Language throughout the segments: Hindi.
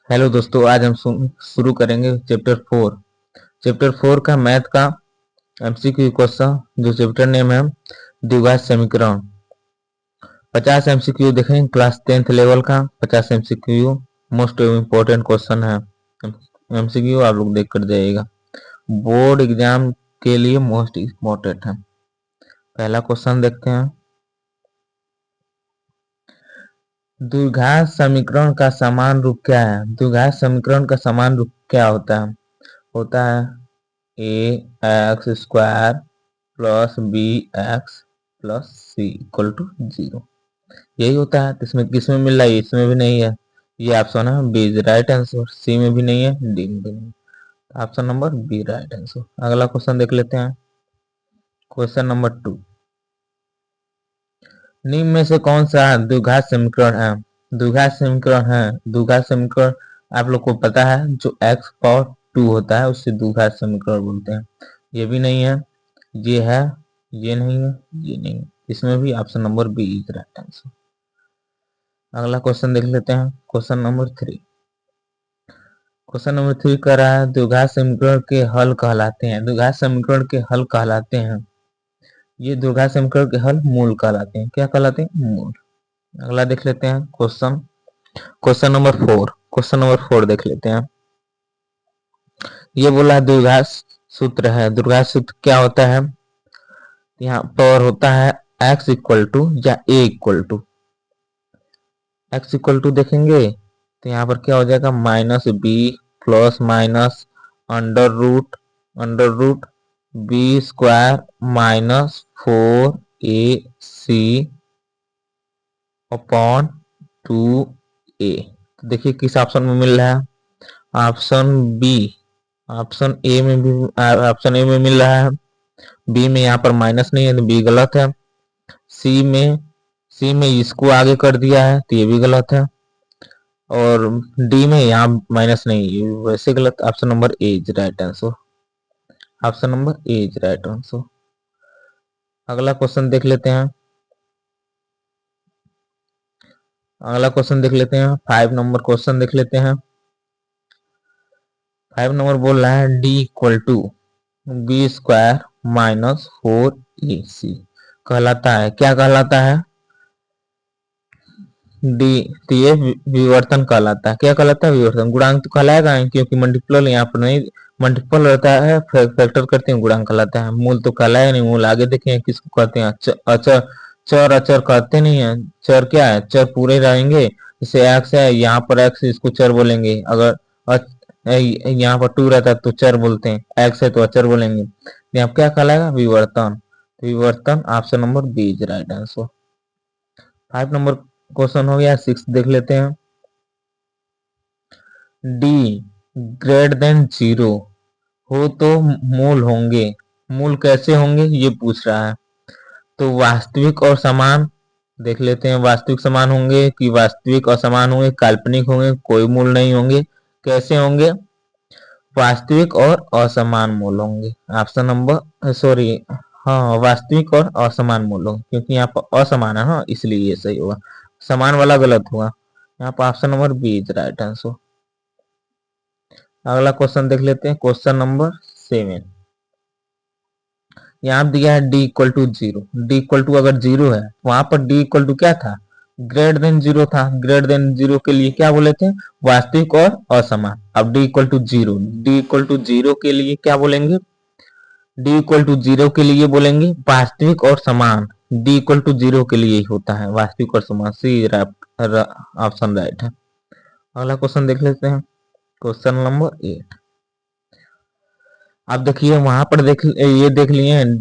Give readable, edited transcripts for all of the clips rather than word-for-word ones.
हेलो दोस्तों, आज हम शुरू करेंगे चैप्टर 4 का मैथ का एमसीक्यू क्वेश्चन। जो चैप्टर नेम है द्विघात समीकरण। 50 एमसीक्यू देखेंगे, क्लास 10th लेवल का 50 एमसीक्यू मोस्ट इम्पोर्टेंट क्वेश्चन है। एमसीक्यू आप लोग देख कर जाइएगा, बोर्ड एग्जाम के लिए मोस्ट इम्पोर्टेंट है। पहला क्वेश्चन देखते हैं। द्विघात समीकरण का समान रूप क्या है? द्विघात समीकरण का समान रूप क्या होता है ax² plus bx plus c equal to 0। यही होता है। इसमें किसमें मिल रहा है? इसमें भी नहीं है। ये ऑप्शन है B is right answer. C में भी नहीं है, डी में भी नहीं। Option number B right answer. अगला क्वेश्चन देख लेते हैं। क्वेश्चन नंबर 2, निम्न में से कौन सा द्विघात समीकरण है? द्विघात समीकरण आप लोग को पता है, जो x पावर 2 होता है उससे द्विघात समीकरण बोलते हैं। ये भी नहीं है, ये है, ये नहीं है, ये नहीं है। इसमें भी option number B is right answer. अगला क्वेश्चन देख लेते हैं। क्वेश्चन नंबर 3 कह रहा है द्विघात समीकरण के हल कहलाते हैं। द्विघात समीकरण के हल कहलाते हैं, ये द्विघात समीकरण के हल मूल कहलाते हैं। क्या कहलाते हैं? मूल। अगला देख लेते हैं क्वेश्चन नंबर 4 देख लेते हैं। ये बोला द्विघात सूत्र है। द्विघात सूत्र क्या होता है? यहाँ पर होता है x इक्वल टू या a equal to. x equal to देखेंगे तो यहाँ पर क्या हो जाएगा? Minus B plus minus under root b² minus 4ac upon 2a। तो देखिए किस ऑप्शन में मिल रहा है? Option B. ऑप्शन ए में मिल रहा है। बी में यहाँ पर माइनस नहीं है तो बी गलत है। सी में इसको आगे कर दिया है तो ये भी गलत है। और डी में यहाँ माइनस नहीं, वैसे गलत। Option number A is right answer. Option number A is right answer. अगला क्वेश्चन देख लेते हैं। 5 नंबर क्वेश्चन देख लेते हैं। 5 नंबर बोल रहा है D equal to b² minus 4ac कहलाता है। क्या कहलाता है? डी। तो ये विवर्तन कहलाता है। क्या कहलाता है? विवर्तन। गुणांक तो कहलाएगा नहीं, क्योंकि मल्टीपल यहाँ पर नहीं, मल्टीपल रहता है, फैक्टर करते हैं, गुणांक कहलाता है। मूल तो कहलाएगा नहीं। मूल आगे देखें किसको कहते हैं? अचर। चर अचर कहते नहीं है। चर क्या है? चर पूरे रहेंगे। जैसे एक्स है, यहाँ पर एक्स, इसको चर बोलेंगे। अगर यहाँ पर 2 रहता है तो चर बोलते हैं, एक्स है तो अचर बोलेंगे। यहाँ क्या कहलाएगा? विवर्तन। विवर्तन। Option number B is right answer. 5 number question हो गया। 6 देख लेते हैं। डी ग्रेटर देन 0 हो तो मूल होंगे। मूल कैसे होंगे ये पूछ रहा है। तो वास्तविक और समान देख लेते हैं। वास्तविक समान होंगे कि वास्तविक असमान होंगे, काल्पनिक होंगे, कोई मूल नहीं होंगे। कैसे होंगे? वास्तविक और असमान मूल होंगे। ऑप्शन नंबर सॉरी, हाँ, वास्तविक और असमान मूल होंगे, क्योंकि यहाँ पर असमान है ना, इसलिए ये सही होगा। समान वाला गलत हुआ। यहाँ पर option number B is right answer. अगला क्वेश्चन देख लेते हैं। Question number 7। यहाँ दिया है D equal to 0। D equal to अगर 0 है, वहां पर डी इक्वल टू क्या था? ग्रेटर देन 0 था। ग्रेटर देन 0 के लिए क्या बोले थे? वास्तविक और असमान। अब D equal to 0, D equal to 0 के लिए क्या बोलेंगे? डी इक्वल टू 0 के लिए बोलेंगे वास्तविक और समान। डी इक्वल टू 0 के लिए ही होता है वास्तविक और समान। सी ऑप्शन राइट है। अगला क्वेश्चन देख लेते हैं। Question number 8। आप देखिए वहां पर ये देख लिए हैं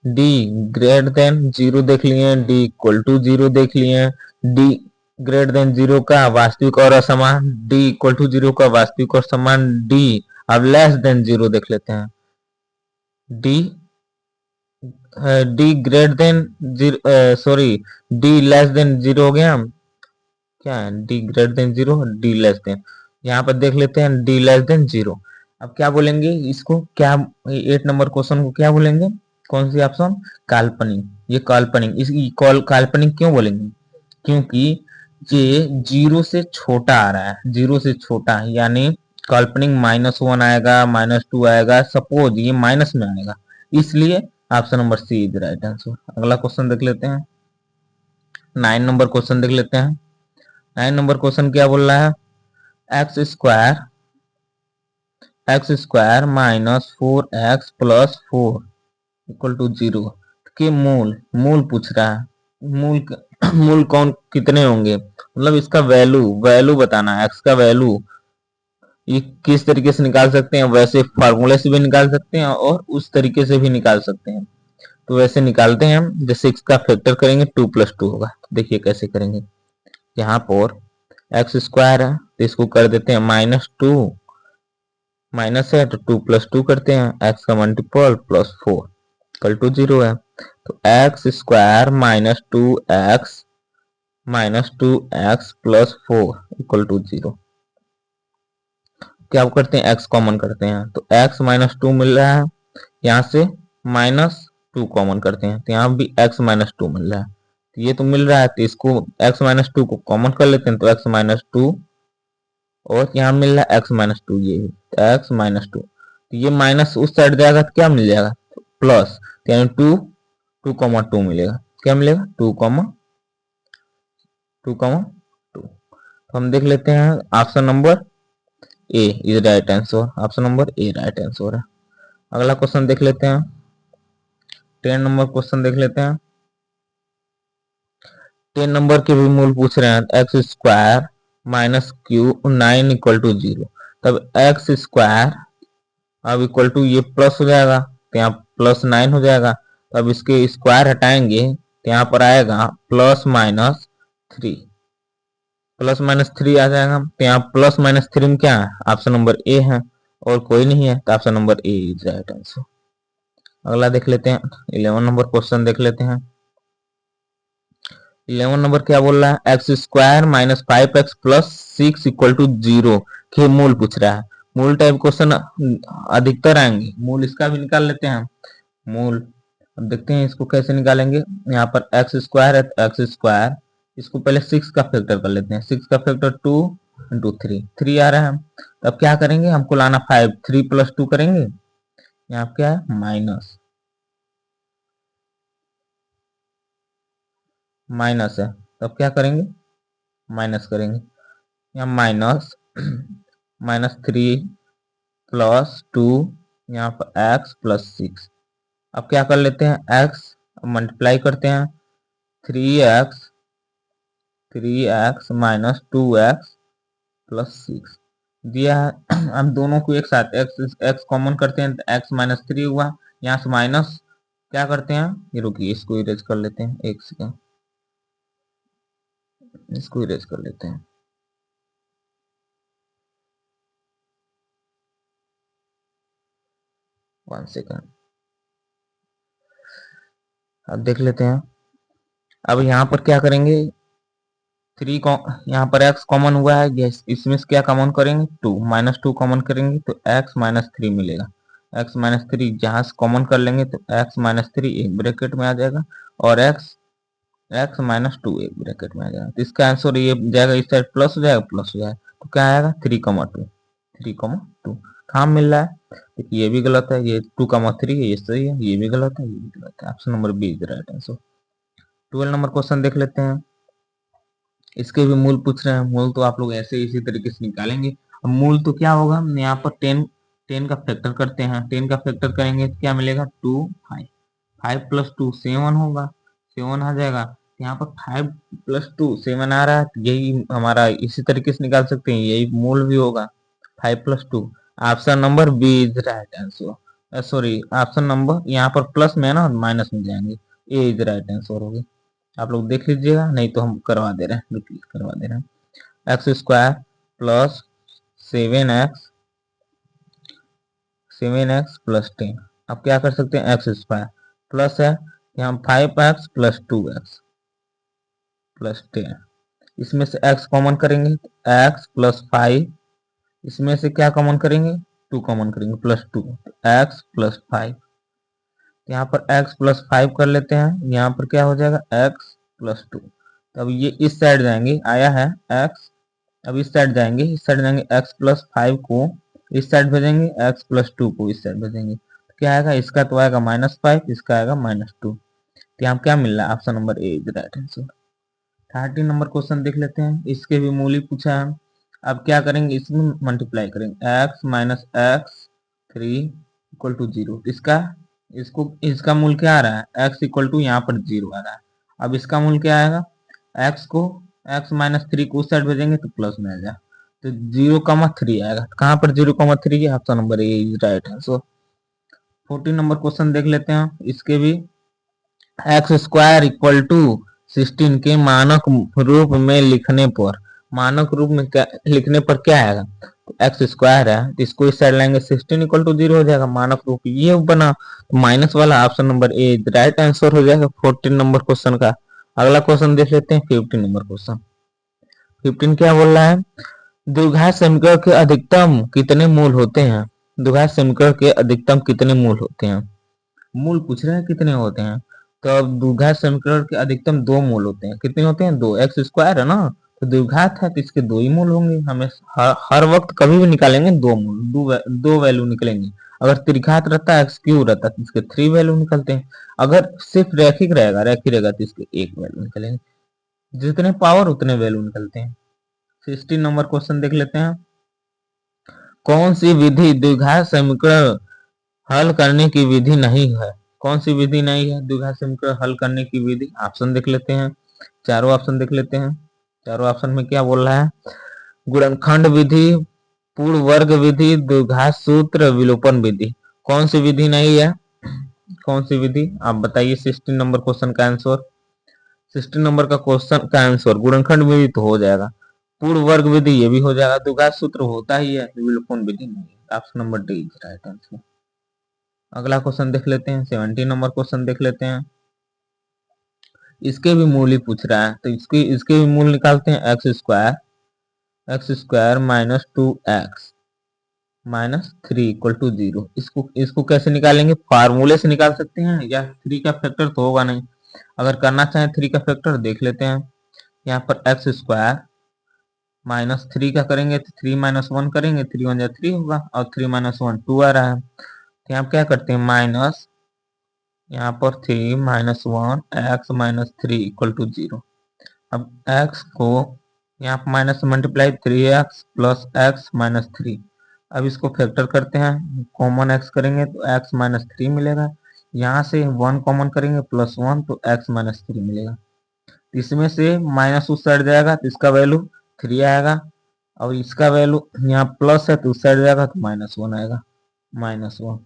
डी ग्रेटर देन 0 देख लिए, डी इक्वल टू 0 देख लिए, डी ग्रेटर देन 0 का वास्तविक और असमान, डी इक्वल टू 0 का वास्तविक और समान, डी अब लेस देन 0 देख लेते हैं। D D greater than 0, sorry, D less than 0 हो गया। क्या है? D greater than 0, D less than. यहाँ पर देख लेते हैं डी लेस देन 0। अब क्या बोलेंगे इसको? क्या 8 नंबर क्वेश्चन को क्या बोलेंगे? कौन सी ऑप्शन? काल्पनिक। ये काल्पनिक। काल्पनिक क्यों बोलेंगे? क्योंकि ये जीरो से छोटा आ रहा है, जीरो से छोटा, यानी काल्पनिक -1 आएगा, -2 आएगा, सपोज ये माइनस में आएगा, इसलिए option number C is right answer. अगला क्वेश्चन देख लेते हैं, 9 नंबर क्वेश्चन देख लेते हैं। 9 नंबर क्वेश्चन क्या बोल रहा है, x² minus 4x plus 4 equal to 0 के मूल, मूल पूछ रहा है, मूल मूल कौन कितने होंगे, मतलब इसका वैल्यू, वैल्यू बताना है, x का वैल्यू ये किस तरीके से निकाल सकते हैं, वैसे फार्मूले से भी निकाल सकते हैं और उस तरीके से भी निकाल सकते हैं। तो वैसे निकालते हैं हम, जैसे x का फैक्टर करेंगे 2 + 2 होगा, तो देखिए कैसे करेंगे। यहाँ पर x² है तो इसको कर देते हैं -2, माइनस है तो 2 + 2 करते हैं, x का मल्टीपल प्लस 4 इक्वल टू 0 है। तो x² -2x plus 4 equal to 0। क्या करते हैं, x कॉमन करते हैं, तो x -2 मिल रहा है, यहाँ से -2 कॉमन करते हैं, तो यहाँ भी x -2 मिल रहा है, तो ये तो मिल रहा है, तो इसको x -2 को कॉमन कर लेते हैं, तो x -2 और यहाँ मिल रहा है x -2, ये तो x -2, तो ये माइनस उस साइड जाएगा तो क्या मिल जाएगा, प्लस, तो यानी 2 मिलेगा, क्या मिलेगा 2, तो हम देख लेते हैं option number A is right answer, option number A right answer है। अगला क्वेश्चन देख लेते हैं, 10 नंबर क्वेश्चन देख लेते हैं। 10 नंबर के भी मूल पूछ रहे हैं, x² -9 इक्वल टू 0, तब x² अब इक्वल टू ये प्लस हो जाएगा, तो यहाँ +9 हो जाएगा, तो अब इसके स्क्वायर हटाएंगे तो यहाँ पर आएगा +-3, +-3 आ जाएगा, तो यहाँ +-3 में क्या है, ऑप्शन नंबर ए है, और कोई नहीं है, तो option number A is right answer. अगला देख लेते हैं, 11 नंबर क्वेश्चन देख लेते हैं। 11 नंबर क्या बोल रहा है, x² -5x plus 6 equal to 0 के मूल पूछ रहा है। मूल टाइप क्वेश्चन अधिकतर आएंगे, मूल इसका भी निकाल लेते हैं मूल। अब देखते हैं इसको कैसे निकालेंगे, यहाँ पर x² है तो x², इसको पहले 6 का फैक्टर कर लेते हैं, 6 का फैक्टर 2 × 3 आ रहा है, तब क्या करेंगे, हमको लाना 5, 3 + 2 करेंगे, यहाँ क्या है माइनस है, तब क्या करेंगे, माइनस करेंगे, यहाँ -3 + 2, यहाँ पर x + 6। अब क्या कर लेते हैं, x मल्टीप्लाई करते हैं, 3x -2x + 6 दिया है। हम दोनों को एक साथ x कॉमन करते हैं, तो x -3 हुआ, यहाँ से माइनस क्या करते हैं, ये रुकिए इसको इरेज कर लेते हैं, एक सेकेंड, इसको इरेज कर लेते हैं, 1 सेकेंड। अब देख लेते हैं, अब यहाँ पर क्या करेंगे, 3 यहाँ पर x कॉमन हुआ है, यस, इसमें से क्या कॉमन करेंगे, 2 -2 कॉमन करेंगे तो x -3 मिलेगा, x -3 जहां से कॉमन कर लेंगे तो x -3 एक ब्रैकेट में आ जाएगा, और x -2 एक ब्रैकेट में आ जाएगा, तो इसका आंसर ये जाएगा, इस साइड प्लस हो जाएगा, प्लस हो जाएगा, तो क्या आएगा 3,2 कहाँ मिल रहा है, देखिए ये भी गलत है, ये 2,3 है, ये सही है, ये भी गलत है, ये भी गलत है, option number B is right answer. 12 number question देख लेते हैं, इसके भी मूल पूछ रहे हैं, मूल तो आप लोग ऐसे इसी तरीके से निकालेंगे। अब मूल तो क्या होगा, यहाँ पर 10 का फैक्टर करते हैं, 10 का फैक्टर करेंगे तो क्या मिलेगा, 2 5, 5 + 2 7 होगा, 7 आ जाएगा, यहाँ पर 5 + 2 7 आ रहा है, यही हमारा इसी तरीके से निकाल सकते हैं, यही मूल भी होगा, 5 + 2, option number B is right answer, sorry option number, यहाँ पर प्लस में है ना, माइनस में जाएंगे, ए इज राइट आंसर होगी। आप लोग देख लीजिएगा, नहीं तो हम करवा दे रहे हैं, रिपीट करवा दे रहे हैं, x² + 7x + 10। अब क्या कर सकते हैं, x² प्लस है, यहाँ 5x + 2x + 10, इसमें से x कॉमन करेंगे, x + 5, इसमें से क्या कॉमन करेंगे, 2 कॉमन करेंगे, +2, x + 5, यहाँ पर x + 5 कर लेते हैं, यहाँ पर क्या हो जाएगा, x + 2, अब ये इस साइड जाएंगे, आया है x, अब इस साइड जाएंगे, इस साइड जाएंगे x+5 को इस साइड भेजेंगे, x+2 को इस साइड भेजेंगे, तो क्या आएगा, इसका तो आएगा -5, इसका आएगा -2। तो यहाँ क्या मिल रहा है, option number A is right answer. 13 number question देख लेते हैं, इसके भी मूल ही पूछा है। अब क्या करेंगे, इसमें मल्टीप्लाई करेंगे, x - x3 = 0। इसका मूल क्या आ रहा है, x = यहाँ पर 0 आ रहा है। अब इसका मूल क्या आएगा, x - 3 को उस साइड भेजेंगे तो प्लस में आ जाएगा, तो 0,3 आएगा। कहाँ पर 0,3 है, option number A is right answer. 14 number question देख लेते हैं, इसके भी x² = 16 के मानक रूप में लिखने पर, मानक रूप में लिखने पर क्या आएगा, तो x² है तो इसको इस साइड लाएंगे, 16 = 0 हो जाएगा, मानक रूप ये बना, तो माइनस वाला option number A right answer हो जाएगा 14 नंबर क्वेश्चन का। अगला क्वेश्चन देख लेते हैं 15 नंबर क्वेश्चन। 15 क्या बोल रहा है, द्विघात समीकरण के अधिकतम कितने मूल होते हैं, द्विघात समीकरण के अधिकतम कितने मूल होते हैं, मूल पूछ रहे हैं कितने होते हैं। तो अब द्विघात समीकरण के अधिकतम 2 मूल होते हैं, कितने होते हैं, 2, x² है ना, तो द्विघात है तो इसके 2 ही मूल होंगे, हमें हर वक्त कभी भी निकालेंगे 2 मूल, 2 वैल्यू निकलेंगे। अगर त्रिघात रहता है, x³ रहता है तो इसके 3 वैल्यू निकलते हैं। अगर सिर्फ रैखिक रहेगा तो इसके 1 वैल्यू निकलेंगे, जितने पावर उतने वैल्यू निकलते हैं। 16 नंबर क्वेश्चन देख लेते हैं, कौन सी विधि द्विघात समीकरण हल करने की विधि नहीं है, कौन सी विधि नहीं है द्विघात समीकरण हल करने की विधि। ऑप्शन देख लेते हैं, चारों ऑप्शन देख लेते हैं। चारों ऑप्शन में क्या बोल रहा है, गुणनखंड विधि, पूर्ण वर्ग विधि, द्विघात सूत्र, विलोपन विधि। कौन सी विधि नहीं है, कौन सी विधि आप बताइए। 16 नंबर क्वेश्चन का आंसर, 16 नंबर का क्वेश्चन का आंसर गुणनखंड विधि तो हो जाएगा, पूर्ण वर्ग विधि ये भी हो जाएगा, द्विघात सूत्र होता ही है, विलोपन विधि नहीं है। Option number D is right answer. अगला क्वेश्चन देख लेते हैं, 17 नंबर क्वेश्चन देख लेते हैं, इसके भी मूल ही पूछ रहा है, तो इसके भी मूल निकालते हैं। x² -2x - 3 = 0। इसको कैसे निकालेंगे, फार्मूले से निकाल सकते हैं, या 3 का फैक्टर तो होगा नहीं, अगर करना चाहें 3 का फैक्टर देख लेते हैं। यहाँ पर x² -3 का करेंगे तो 3 - 1 करेंगे, 3 1 3 होगा, और 3 - 1 2 आ रहा है, तो यहाँ क्या करते हैं, माइनस, यहाँ पर 3 - 1 x - 3 = 0। अब x को यहाँ पर माइनस मल्टीप्लाई 3x + x - 3, अब इसको फैक्टर करते हैं, कॉमन x करेंगे तो x - 3 मिलेगा, यहाँ से 1 कॉमन करेंगे +1 तो x - 3 मिलेगा, इसमें से माइनस उस साइड जाएगा तो इसका वैल्यू 3 आएगा, और इसका वैल्यू यहाँ प्लस है तो उस साइड जाएगा तो -1 आएगा, -1।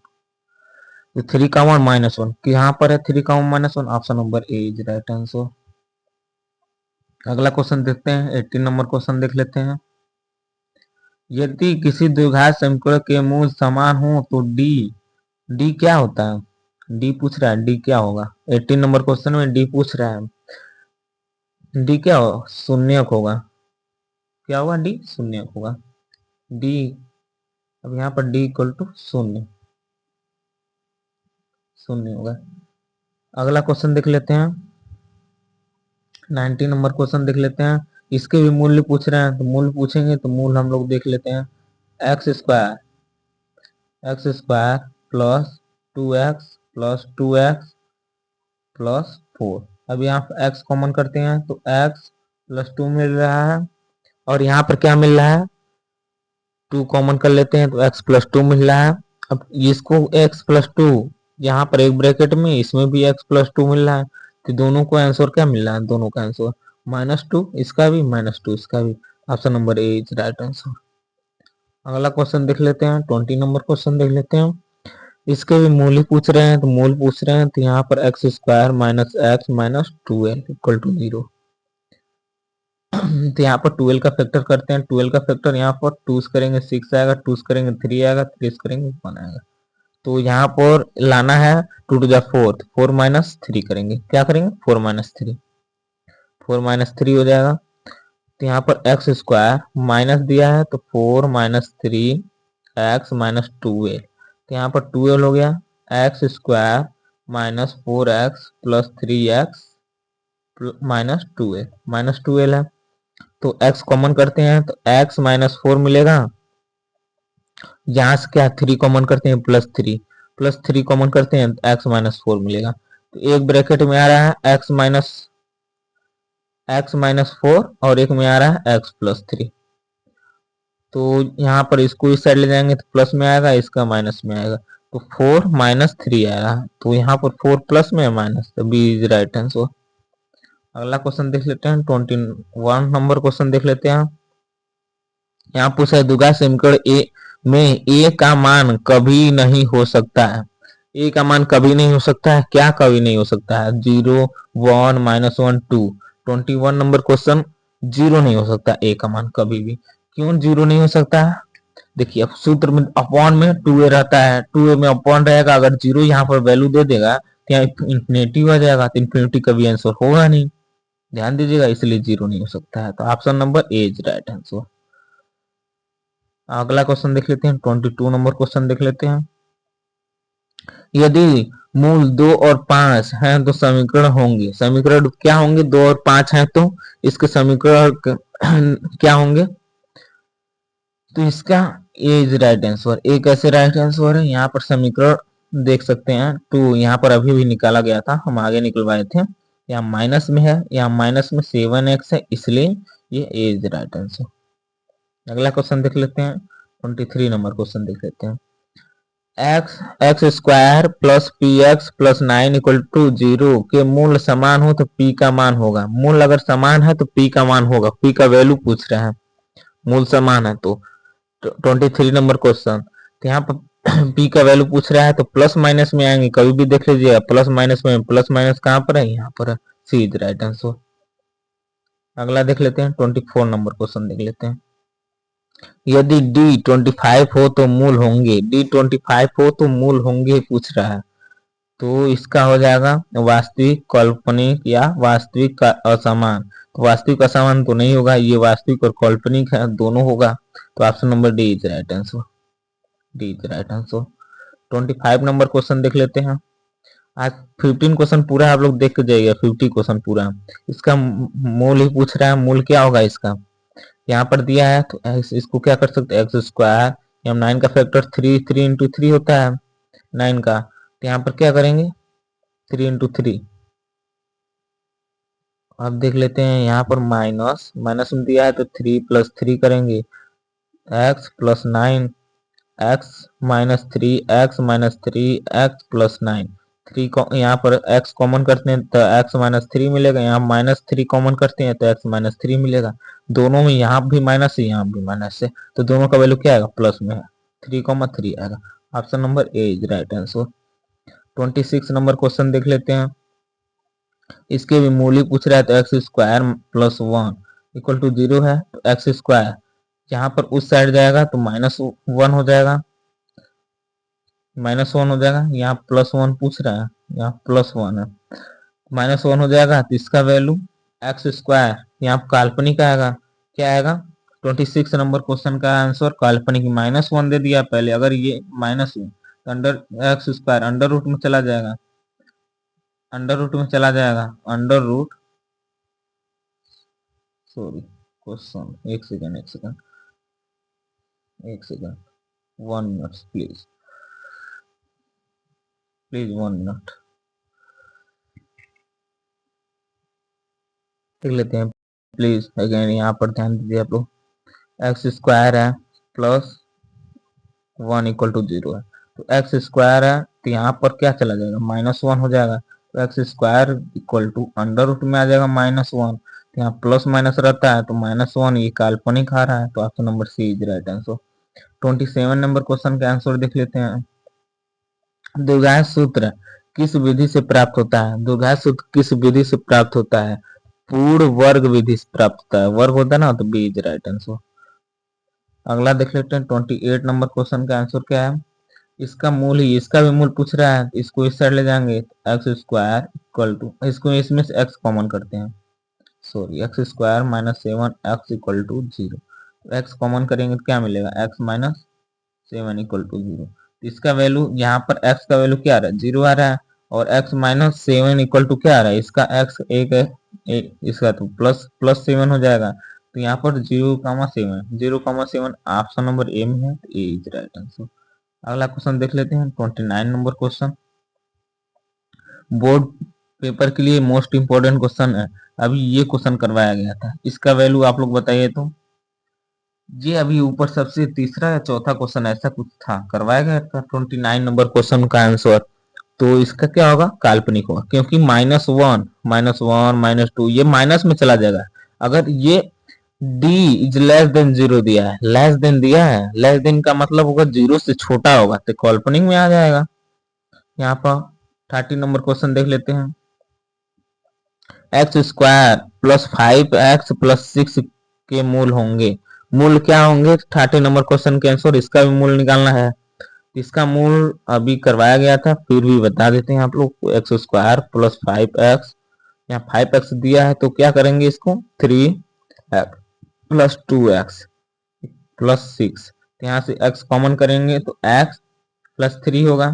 तो 3 का 1 -1 यहाँ पर है, 3 का 1 -1, option number A is right answer. अगला क्वेश्चन देखते हैं, 18 नंबर क्वेश्चन देख लेते हैं, यदि किसी द्विघात समीकरण के मूल समान हो तो डी क्या होता है, डी पूछ रहा है, डी क्या होगा। 18 नंबर क्वेश्चन में डी पूछ रहा है, डी क्या होगा, शून्यक होगा, क्या होगा, डी शून्यक होगा, डी। अब यहाँ पर डी = 0, 0 होगा। अगला क्वेश्चन देख लेते हैं, 19 नंबर क्वेश्चन देख लेते हैं, इसके भी मूल्य पूछ रहे हैं, तो मूल्य पूछेंगे तो मूल हम लोग देख लेते हैं, x² + 2x + 2x + 4। अब यहाँ पर x कॉमन करते हैं तो x + 2 मिल रहा है, और यहाँ पर क्या मिल रहा है, 2 कॉमन कर लेते हैं तो x + 2 मिल रहा है। अब इसको x + 2 यहाँ पर एक ब्रैकेट में, इसमें भी x + 2 मिल रहा है, तो दोनों को आंसर क्या मिल रहा है, दोनों का आंसर -2, इसका भी -2, इसका भी, option number A is right answer. अगला क्वेश्चन देख लेते हैं, 20 नंबर क्वेश्चन देख लेते हैं, इसके भी मूल ही पूछ रहे हैं, तो मूल पूछ रहे हैं तो यहाँ पर x² - x - 12 = 0। तो यहाँ पर 12 का फैक्टर करते हैं, 12 का फैक्टर यहाँ पर 2 करेंगे 6 आएगा, 2 करेंगे 3 आएगा, 3 करेंगे 1 आएगा, तो यहाँ पर लाना है 2 to the 4th, 4 - 3 करेंगे, क्या करेंगे, 4 - 3, 4 - 3 हो जाएगा। तो यहाँ पर x² माइनस दिया है तो 4 - 3 x - 12, तो यहाँ पर 12 हो गया, x² - 4x + 3x -2l है, तो x कॉमन करते हैं तो x -4 मिलेगा। यहाँ से क्या 3 कॉमन करते हैं +3 कॉमन करते हैं तो x -4 मिलेगा। तो एक ब्रैकेट में आ रहा है x-4 और एक में आ रहा है x+3। तो यहाँ पर इसको इस साइड ले जाएंगे तो प्लस में आएगा, इसका माइनस में आएगा, तो 4 -3 आएगा। तो यहाँ पर 4 प्लस में है माइनस, तो बी इज राइट आंसर। अगला क्वेश्चन देख लेते हैं, 21 नंबर क्वेश्चन देख लेते हैं। यहाँ पूछा है द्विघात समीकरण ए में ए का मान कभी नहीं हो सकता है। ए का मान कभी नहीं हो सकता है, क्या कभी नहीं हो सकता है? 0, 1, -1, 2। 21 नंबर क्वेश्चन, 0 नहीं हो सकता ए का मान कभी भी। क्यों 0 नहीं हो सकता है? देखिए अब सूत्र में अपॉन में 2a रहता है, 2a में अपॉन रहेगा, अगर 0 यहाँ पर वैल्यू दे देगा तो यहाँ इंफिनिटी आ जाएगा, तो इंफिनिटी का भी आंसर होगा नहीं, ध्यान दीजिएगा, इसलिए 0 नहीं हो सकता है। तो option number A is right answer. अगला क्वेश्चन देख लेते हैं, 22 नंबर क्वेश्चन देख लेते हैं। यदि मूल 2 और 5 हैं तो समीकरण होंगे, समीकरण क्या होंगे? 2 और 5 हैं तो इसके समीकरण क्या होंगे? तो इसका ए इज राइट आंसर। ए कैसे राइट आंसर है? यहाँ पर समीकरण देख सकते हैं, 2 यहाँ पर अभी भी निकाला गया था, हम आगे निकलवाए थे, यहाँ माइनस में है, यहाँ माइनस में 7x है, इसलिए ये ए इज राइट आंसर। अगला क्वेश्चन देख लेते हैं, 23 नंबर क्वेश्चन देख लेते हैं। x² plus px plus 9 equal to 0 के मूल समान हो तो p का मान होगा। मूल अगर समान है तो p का मान होगा, p का वैल्यू पूछ रहे हैं, मूल समान है तो 23 नंबर क्वेश्चन। तो यहाँ पर p का वैल्यू पूछ रहा है तो प्लस माइनस में आएंगे, कभी भी देख लीजिए प्लस माइनस कहाँ पर है? यहाँ पर है, सी इज राइट आंसर। अगला देख लेते हैं, 24 नंबर क्वेश्चन देख लेते हैं। यदि d25 हो तो मूल होंगे, d25 हो तो मूल होंगे पूछ रहा है, तो इसका हो जाएगा वास्तविक, काल्पनिक या वास्तविक का असमान। तो वास्तविक असमान तो नहीं होगा, ये वास्तविक और काल्पनिक है, दोनों होगा, तो option number D is right answer. D is right answer. 25 number question देख लेते हैं। आज 15 क्वेश्चन पूरा आप लोग देख के जाइए, 50 क्वेश्चन पूरा, इसका मूल ही पूछ रहा है, मूल क्या होगा इसका? यहाँ पर दिया है तो इसको क्या कर सकते हैं, x², या 9 का फैक्टर 3 इंटू 3 होता है 9 का, तो यहाँ पर क्या करेंगे 3 इंटू 3। अब देख लेते हैं यहाँ पर माइनस में दिया है तो 3 + 3 करेंगे, x + 9 x - 3 x - 3 x + 9। 3 को यहाँ पर x कॉमन करते हैं तो x - 3 मिलेगा, यहाँ -3 कॉमन करते हैं तो x - 3 मिलेगा, दोनों में यहाँ भी माइनस है यहाँ भी माइनस है, तो दोनों का वैल्यू क्या आएगा? प्लस में है, 3,3 आएगा। Option number A is right answer. 26 number question देख लेते हैं। इसके भी मूल ही पूछ रहा है तो x² + 1 इक्वल टू 0 है, तो x², यहाँ पर उस साइड जाएगा तो -1 हो जाएगा, -1 हो जाएगा, यहाँ +1 पूछ रहा है, यहाँ +1 है, -1 हो जाएगा, तो इसका वैल्यू x², यहाँ काल्पनिक आएगा, क्या आएगा? 26 नंबर क्वेश्चन का आंसर काल्पनिक, -1 दे दिया पहले, अगर ये माइनस तो अंडर x² अंडर रूट में चला जाएगा, अंडर रूट, सॉरी क्वेश्चन, एक सेकंड 1 मिनट प्लीज 1 मिनट देख लेते हैं प्लीज। अगेन यहाँ पर ध्यान दीजिए आप लोग, x² है प्लस 1 इक्वल टू 0 है, तो x² है तो यहाँ पर क्या चला जाएगा? -1 हो जाएगा, तो x² equal to under root में आ जाएगा -1, तो यहाँ प्लस माइनस रहता है तो -1, ये काल्पनिक आ रहा है, तो option number C is right answer. 27 number question का आंसर देख लेते हैं। द्विघात सूत्र किस विधि से प्राप्त होता है? द्विघात सूत्र किस विधि से प्राप्त होता है? पूर्ण वर्ग विधि से प्राप्त होता है, वर्ग होता है ना, तो बी इज राइट आंसर। अगला देख लेते हैं, 28 नंबर क्वेश्चन का आंसर क्या है? इसका मूल ही, इसका भी मूल पूछ रहा है, इसको इस साइड ले जाएंगे, x² इक्वल टू, इसको इसमें से x कॉमन करते हैं, sorry x² - 7x equal to 0, x common करेंगे तो क्या मिलेगा? x - 7 equal to 0। इसका वैल्यू, यहाँ पर x का वैल्यू क्या आ रहा है? 0 आ रहा है, और x - 7 इक्वल टू क्या आ रहा है? इसका x एक है, इसका तो प्लस प्लस 7 हो जाएगा। तो यहाँ पर 0,7 0,7 ऑप्शन नंबर ए में है, तो ए इज राइट आंसर। अगला क्वेश्चन देख लेते हैं 29 नंबर क्वेश्चन, बोर्ड पेपर के लिए मोस्ट इंपोर्टेंट क्वेश्चन है। अभी ये क्वेश्चन करवाया गया था, इसका वैल्यू आप लोग बताइए। तो ये अभी ऊपर सबसे तीसरा या चौथा क्वेश्चन ऐसा कुछ था, करवाया गया था 29 नंबर क्वेश्चन का आंसर। तो इसका क्या होगा, काल्पनिक होगा, क्योंकि -1 -1 -2 ये माइनस में चला जाएगा। अगर ये d इज लेस देन 0 दिया है, लेस देन दिया है, लेस देन का मतलब होगा 0 से छोटा होगा, तो काल्पनिक में आ जाएगा। यहाँ पर 30 नंबर क्वेश्चन देख लेते हैं, x² + 5x + 6 के मूल होंगे। मूल क्या होंगे 30 नंबर क्वेश्चन के आंसर, इसका भी मूल निकालना है। इसका मूल अभी करवाया गया था, फिर भी बता देते हैं आप लोग। x² + 5x, यहाँ 5x दिया है तो क्या करेंगे इसको, 3x + 2x + 6, यहाँ से x कॉमन करेंगे तो x + 3 होगा,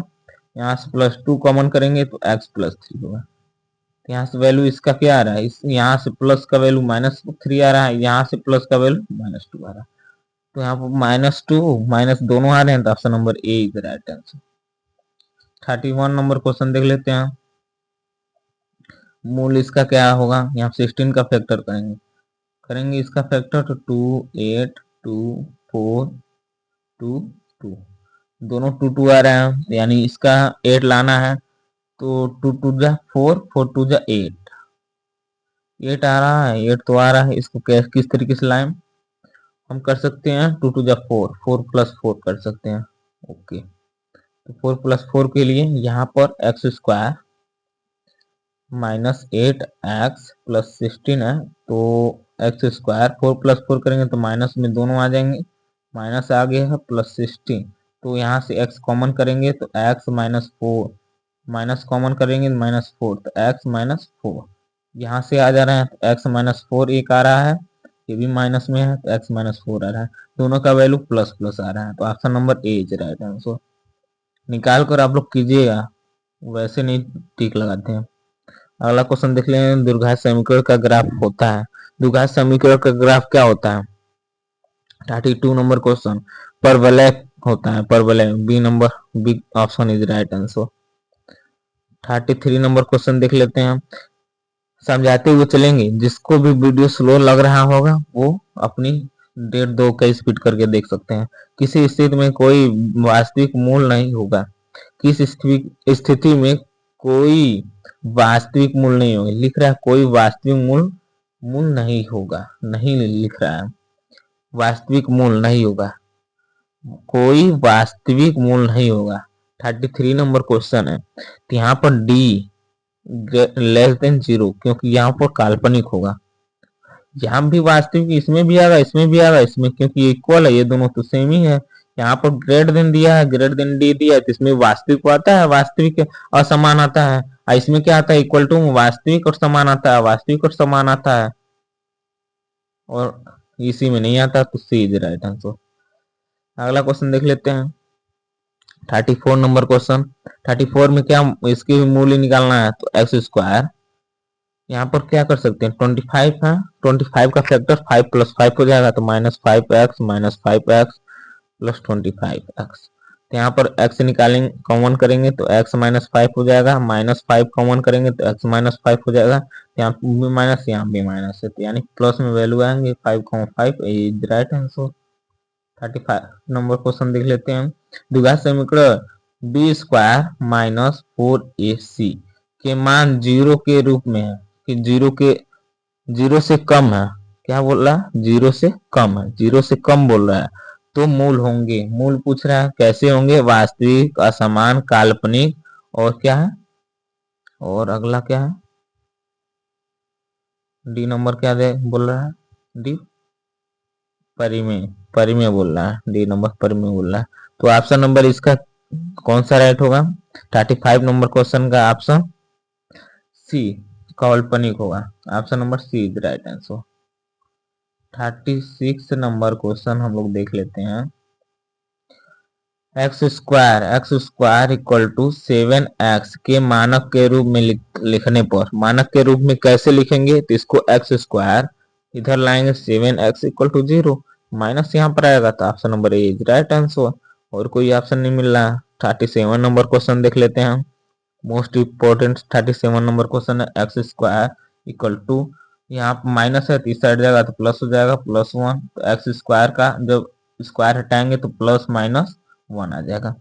यहाँ से +2 कॉमन करेंगे तो x + 3 होगा। यहाँ से वैल्यू इसका क्या आ रहा है, इस यहाँ से प्लस का वैल्यू -3 आ रहा है, यहाँ से प्लस का वैल्यू -2 आ रहा है। तो यहाँ पर -2 माइनस दोनों आ रहे हैं, तो option number A is right answer. 31 number question देख लेते हैं, मूल इसका क्या होगा, यहाँ 16 का फैक्टर करेंगे इसका फैक्टर, तो 2 8 2 4 2 2, दोनों 2 2 आ रहे हैं, यानी इसका 8 लाना है, तो 2 2 जा 4 4 2 जा 8 8 आ रहा है, 8 तो आ रहा है, इसको किस तरीके से लाएं, हम कर सकते हैं 2 2 जा 4 4 + 4 कर सकते हैं। ओके, तो 4 + 4 के लिए यहाँ पर x² -8x + 16 है, तो x² 4 + 4 करेंगे तो माइनस में दोनों आ जाएंगे, माइनस आ गया है +16, तो यहाँ से x कॉमन करेंगे तो x -4, माइनस कॉमन करेंगे -4, तो x -4 यहाँ से आ जा रहे हैं, तो x -4 एक आ रहा है, ये भी माइनस में है, तो x -4 आ रहा है, दोनों का वैल्यू प्लस प्लस आ रहा है, तो option number A is right answer. निकाल कर आप लोग कीजिएगा, वैसे नहीं टिक लगाते हैं। अगला क्वेश्चन देख लें, द्विघात समीकरण का ग्राफ होता है। द्विघात समीकरण का ग्राफ क्या होता है, 32 नंबर क्वेश्चन, परवलय होता है, परवलय, B number, B option is right answer. 33 number question देख लेते हैं, समझाते हुए चलेंगे, जिसको भी वीडियो स्लो लग रहा होगा वो अपनी 1.5-2 का स्पीड करके देख सकते हैं। किसी स्थिति में कोई वास्तविक मूल नहीं होगा, किस स्थिति में कोई वास्तविक मूल नहीं होगा, लिख रहा है कोई वास्तविक मूल मूल नहीं होगा, नहीं लिख रहा है वास्तविक मूल नहीं होगा, कोई वास्तविक मूल नहीं होगा। 33 नंबर क्वेश्चन है, तो यहाँ पर डी लेस देन 0, क्योंकि यहाँ पर काल्पनिक होगा, यहाँ भी वास्तविक, इसमें भी आएगा, इसमें भी आएगा, इसमें क्योंकि इक्वल है, ये दोनों तो सेम ही है। यहाँ पर ग्रेटर देन दिया है, ग्रेटर देन डी दिया है, तो इसमें वास्तविक आता है, वास्तविक असमान आता है, और इसमें क्या आता है, इक्वल टू वास्तविक और समान आता है, वास्तविक और समान आता है, और इसी में नहीं आता, तो सी इज राइट आंसर। अगला क्वेश्चन देख लेते हैं, 34 नंबर क्वेश्चन, 34 में क्या इसकी मूल्य निकालना है, तो x², यहाँ पर क्या कर सकते हैं, 25 है, 25 का फैक्टर 5 + 5 हो जाएगा, तो -5x -5x + 25x, तो यहाँ पर x निकालेंगे, कॉमन करेंगे तो x -5 हो जाएगा, -5 कॉमन करेंगे तो x -5 हो जाएगा, यहाँ भी माइनस, यहाँ भी माइनस है, तो यानी प्लस में वैल्यू आएंगे 5,5 is right answer. 35 number question देख लेते हैं, द्विघात समीकरण b² - 4ac के मान 0 के रूप में है, कि 0 से कम है, क्या बोल रहा है, 0 से कम है, 0 से कम बोल रहा है, तो मूल होंगे, मूल पूछ रहा है, कैसे होंगे, वास्तविक, असमान, काल्पनिक, और क्या है, और अगला क्या है, डी नंबर क्या दे बोल रहा है, डी परिमेय, परिमेय बोल रहा है, डी नंबर परिमेय बोल रहा है, तो ऑप्शन नंबर इसका कौन सा राइट होगा, 35 नंबर क्वेश्चन का ऑप्शन सी काल्पनिक होगा, option number C is right answer. 36 number question हम लोग देख लेते हैं, x square equal to 7x के मानक के रूप में लिखने पर, मानक के रूप में कैसे लिखेंगे, तो इसको एक्स स्क्वायर इधर लाएंगे, 7x इक्वल टू 0, माइनस यहाँ पर आएगा, तो option number A is right answer. और कोई ऑप्शन नहीं मिल रहा। 37 नंबर क्वेश्चन देख लेते हैं। मोस्ट इम्पोर्टेंट 37 नंबर क्वेश्चन है। एक्स स्क्वायर इक्वल टू, यहाँ पर माइनस है तो इस साइड जाएगा तो प्लस हो जाएगा, +1। तो एक्स स्क्वायर का जब स्क्वायर हटाएंगे तो प्लस माइनस 1 आ जाएगा।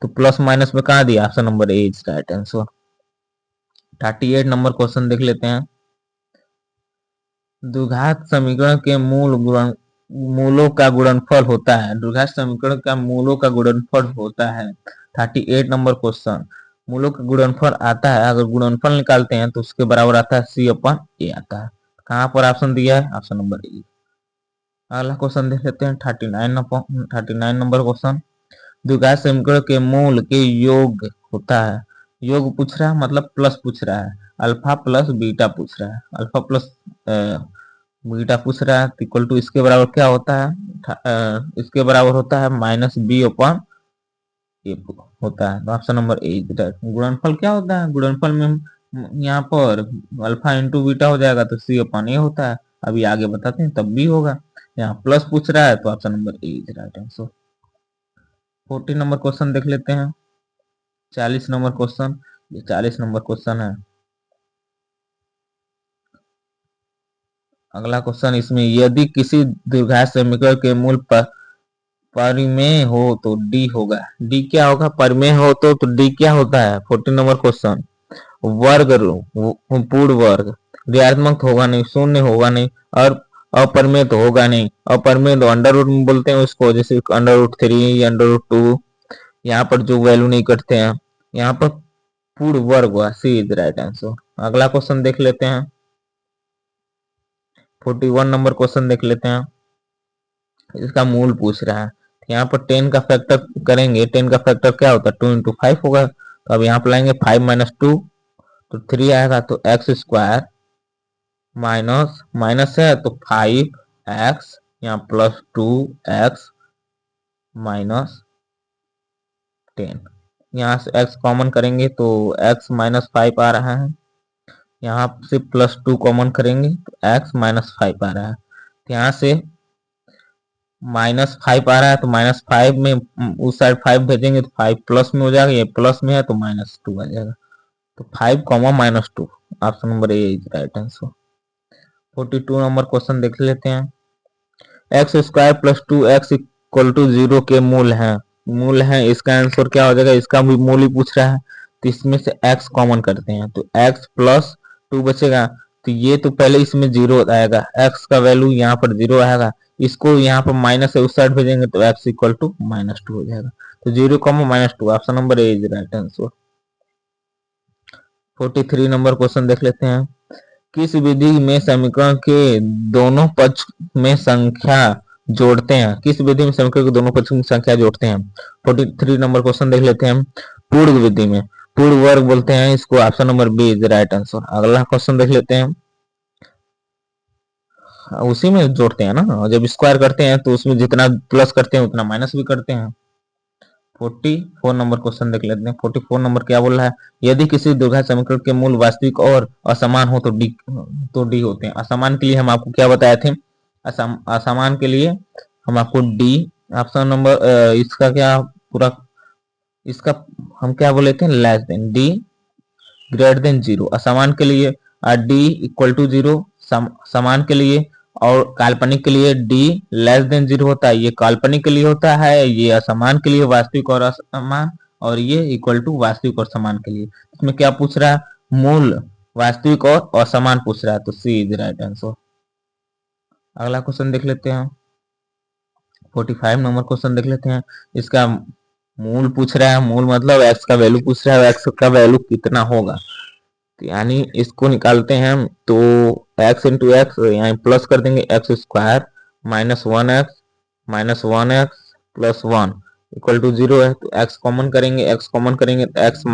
तो प्लस माइनस में कहा दिया, option number A is right answer. 38 number question देख लेते हैं। द्विघात समीकरण के मूलों का गुणनफल होता है। द्विघात समीकरण का मूलों का गुणनफल होता है। 38 नंबर क्वेश्चन, मूलों का गुणनफल आता है, अगर गुणनफल निकालते हैं तो उसके बराबर आता है C/A आता है। कहाँ पर ऑप्शन दिया है, ऑप्शन नंबर ए। अगला क्वेश्चन देख लेते हैं। 39 नंबर क्वेश्चन, द्विघात समीकरण के मूल के योग होता है। योग पूछ रहा है, मतलब प्लस पूछ रहा है। अल्फा प्लस बीटा पूछ रहा है। अल्फा प्लस बीटा पूछ रहा है, इक्वल टू इसके बराबर क्या होता है, इसके बराबर होता है -B/A होता है। तो ऑप्शन नंबर ए। गुणनफल क्या होता है, गुणनफल में यहाँ पर अल्फा इंटू बीटा हो जाएगा तो C/A होता है। अभी आगे बताते हैं तब भी होगा। यहाँ प्लस पूछ रहा है तो option number A is right answer. 40 number question देख लेते हैं। 40 नंबर क्वेश्चन, ये 40 नंबर क्वेश्चन है। अगला क्वेश्चन इसमें, यदि किसी द्विघात समीकरण के मूल पर परिमेय हो तो डी होगा। डी क्या होगा, परिमेय हो तो डी क्या होता है। 40 नंबर क्वेश्चन, वर्ग पूर्ण वर्ग, ऋणात्मक होगा नहीं, शून्य होगा नहीं, और अपरिमेय तो होगा नहीं। अपरिमेय तो अंडर रूट में बोलते हैं उसको, जैसे √3, √2, यहाँ पर जो वैल्यू नहीं कटते हैं। यहाँ पर पूर्ण वर्ग हुआ, सी इज राइट आंसर। अगला क्वेश्चन देख लेते हैं। 41 नंबर क्वेश्चन देख लेते हैं। इसका मूल पूछ रहा है। यहाँ पर 10 का फैक्टर करेंगे, 10 का फैक्टर क्या होता है, 2 × 5 होगा। तो अब यहाँ पर लाएंगे 5 - 2 तो 3 आएगा। तो एक्स स्क्वायर माइनस है तो 5x, यहाँ +2x -10। यहाँ से x कॉमन करेंगे तो x -5 आ रहा है। यहाँ से +2 कॉमन करेंगे तो x -5 आ रहा है। यहाँ से -5 आ रहा है तो -5 में उस साइड 5 भेजेंगे तो 5 प्लस में हो जाएगा, ये प्लस में है तो -2 आ जाएगा। तो 5, -2, option number A is right answer. 42 number question देख लेते हैं। x² + 2x = 0 के मूल है, इसका आंसर क्या हो जाएगा, इसका भी मूल ही पूछ रहा है। तो इसमें से x कॉमन करते हैं तो x + 2 बचेगा। तो ये तो पहले इसमें 0 आएगा, x का वैल्यू यहाँ पर 0 आएगा। इसको यहाँ पर माइनस है उस साइड भेजेंगे तो x = -2 हो जाएगा। तो 0, -2, option number A is right answer. 43 number question देख लेते हैं। किस विधि में समीकरण के दोनों पक्ष में संख्या जोड़ते हैं। किस विधि में समीकरण के दोनों पक्ष में संख्या जोड़ते हैं। 43 नंबर क्वेश्चन देख लेते हैं। पूर्ण विधि में, पूर्ण वर्ग बोलते हैं इसको, option number B is right answer. अगला क्वेश्चन देख लेते हैं। उसी में जोड़ते हैं ना, जब स्क्वायर करते हैं तो उसमें जितना प्लस करते हैं उतना माइनस भी करते हैं। 44 नंबर क्वेश्चन देख लेते हैं। 44 नंबर क्या बोल रहा है, यदि किसी द्विघात समीकरण के मूल वास्तविक और असमान हो तो डी होते हैं। असमान के लिए हम आपको क्या बताए थे, असमान के लिए हम आपको डी, ऑप्शन नंबर इसका क्या पूरा, इसका हम क्या बोले थे, less than, D greater than 0 असमान के लिए, डी इक्वल टू 0 समान के लिए, और काल्पनिक के लिए डी लेस देन 0 होता है। ये काल्पनिक के लिए होता है, ये असमान के लिए, वास्तविक और असमान, और ये इक्वल टू वास्तविक और समान के लिए। इसमें क्या पूछ रहा है, मूल वास्तविक और असमान पूछ रहा है, तो सी इज राइट आंसर। अगला क्वेश्चन देख लेते हैं। 45 नंबर क्वेश्चन देख लेते हैं। इसका मूल पूछ रहा है, मूल मतलब एक्स का वैल्यू पूछ रहा है, एक्स का वैल्यू कितना होगा। तो यानी इसको निकालते हैं हम तो x × x यहाँ प्लस कर देंगे, x² -1x + 1 = 0 है। तो x कॉमन करेंगे, x तो x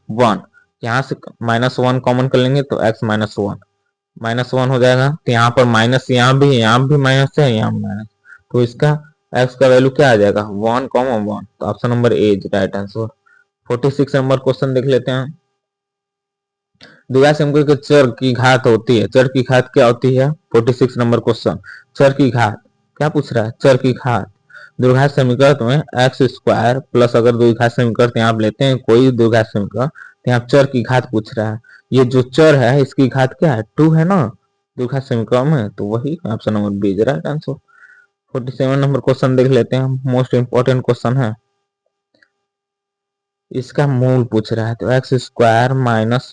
-1, यहाँ से -1 कॉमन कर लेंगे तो x -1 हो जाएगा। तो यहाँ पर माइनस, यहाँ भी माइनस है, यहाँ माइनस, तो इसका एक्स का वैल्यू क्या आ जाएगा 1,1, तो option number A is right answer. 46 number question देख लेते हैं। द्विघात समीकरण के चर की घात होती है, चर की घात क्या होती है? 46 नंबर क्वेश्चन, चर की घात क्या पूछ रहा है? चर की घात। द्विघात समीकरण में एक्स स्क्वायर प्लस, अगर द्विघात समीकरण आप लेते हैं कोई द्विघात समीकरण, तो यहाँ चर की घात पूछ रहा है। ये जो चर है इसकी घात क्या है? 2 है ना द्विघात समीकरण में, तो वही option number B is right answer. 47 number question देख लेते हैं, मोस्ट इंपोर्टेंट क्वेश्चन है। इसका मूल पूछ रहा है, तो x square minus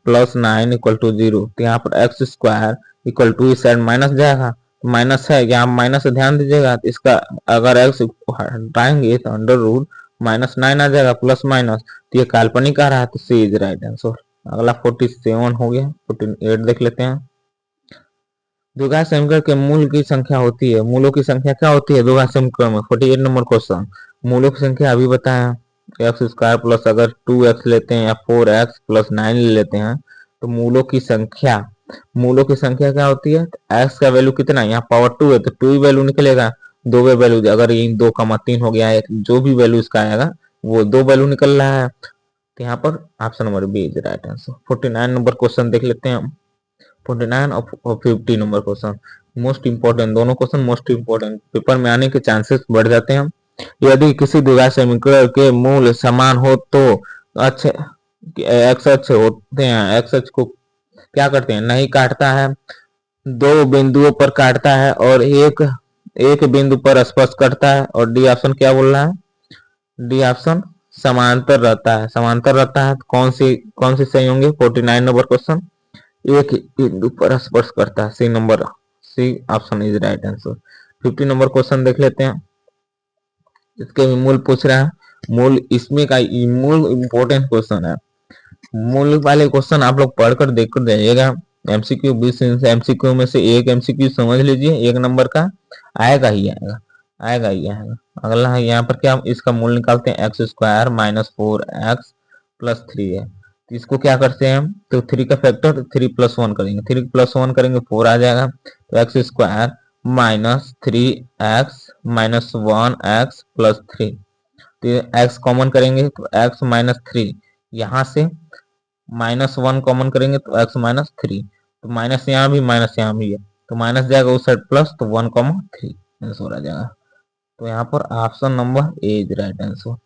plus 9 equal to 0, तो यहाँ पर एक्स स्क्वायर इक्वल टू इस साइड माइनस जाएगा, तो माइनस है, यहाँ माइनस से ध्यान दीजिएगा, तो इसका अगर एक्स हटाएंगे तो अंडर रूट -9 आ जाएगा, प्लस माइनस, तो ये काल्पनिक आ रहा है, तो सी इज राइट आंसर। अगला 47 हो गया, 48 देख लेते हैं। द्विघात समीकरण के मूल की संख्या होती है, मूलों की संख्या क्या होती है द्विघात समीकरण में? 48 नंबर क्वेश्चन, मूलों की संख्या अभी बताया, एक्स स्क्वायर प्लस अगर 2x लेते हैं या 4x प्लस 9 ले लेते हैं, तो मूलों की संख्या, मूलों की संख्या क्या होती है? एक्स का वैल्यू कितना है? यहाँ पावर 2 है, तो 2 ही वैल्यू निकलेगा, दो वैल्यू, अगर ये 2,3 हो गया, जो भी वैल्यू इसका आएगा वो दो वैल्यू निकल रहा है, तो यहाँ पर option number B is right answer. 49 number question देख लेते हैं हम। 49 और 50 नंबर क्वेश्चन मोस्ट इंपोर्टेंट, दोनों क्वेश्चन मोस्ट इंपोर्टेंट, पेपर में आने के चांसेस बढ़ जाते हैं। यदि किसी द्विघात समीकरण के मूल समान हो तो अच्छे एक्स अक्ष होते हैं, एक्स अक्ष को क्या करते हैं? नहीं काटता है, दो बिंदुओं पर काटता है और एक बिंदु पर स्पर्श करता है, और डी ऑप्शन क्या बोल रहा है? डी ऑप्शन समांतर रहता है, समांतर रहता है, तो कौन सी सही होंगे? 49 नंबर क्वेश्चन एक बिंदु पर स्पर्श करता है, C number, C option is right answer. 50 number question देख लेते हैं। इसके भी मूल पूछ रहा है, मूल इसमें का मूल इंपोर्टेंट क्वेश्चन है। मूल वाले क्वेश्चन आप लोग पढ़कर देखकर जाइएगा, एमसीक्यू 20 एमसीक्यू में से एक एमसीक्यू समझ लीजिए, 1 नंबर का आएगा ही आएगा, आएगा ही आएगा। अगला है यहाँ पर क्या, इसका मूल निकालते हैं, x square minus 4x plus 3 है, तो इसको क्या करते हैं हम? तो 3 का फैक्टर 3 प्लस 1 करेंगे, 3 प्लस 1 करेंगे 4 आ जाएगा, तो x square minus 3x minus 1x plus 3, तो x कॉमन करेंगे तो x माइनस 3, यहाँ से -1 कॉमन करेंगे तो x माइनस 3, तो माइनस यहाँ भी है, तो माइनस जाएगा उस साइड प्लस, तो 1,3 आंसर आ जाएगा। तो यहाँ पर option number A is right answer.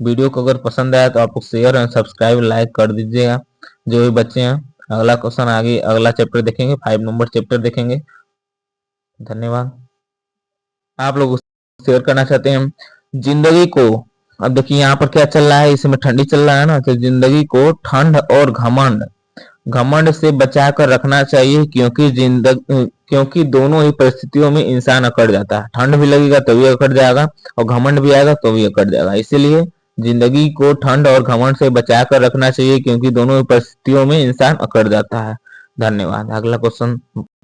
Video को अगर पसंद आया तो आप शेयर एंड सब्सक्राइब लाइक कर दीजिएगा, जो भी बच्चे हैं। अगला क्वेश्चन आगे अगला चैप्टर देखेंगे, 5 नंबर चैप्टर देखेंगे। धन्यवाद। आप लोग शेयर करना चाहते हैं जिंदगी को, अब देखिए यहाँ पर क्या चल रहा है, इसमें ठंडी चल रहा है ना, तो जिंदगी को ठंड और घमंड से बचा कर रखना चाहिए, क्योंकि दोनों ही परिस्थितियों में इंसान अकड़ जाता है, ठंड भी लगेगा तो भी अकड़ जाएगा और घमंड भी आएगा तो भी अकड़ जाएगा, इसीलिए जिंदगी को ठंड और घमंड से बचा कर रखना चाहिए, क्योंकि दोनों ही परिस्थितियों में इंसान अकड़ जाता है। धन्यवाद। अगला क्वेश्चन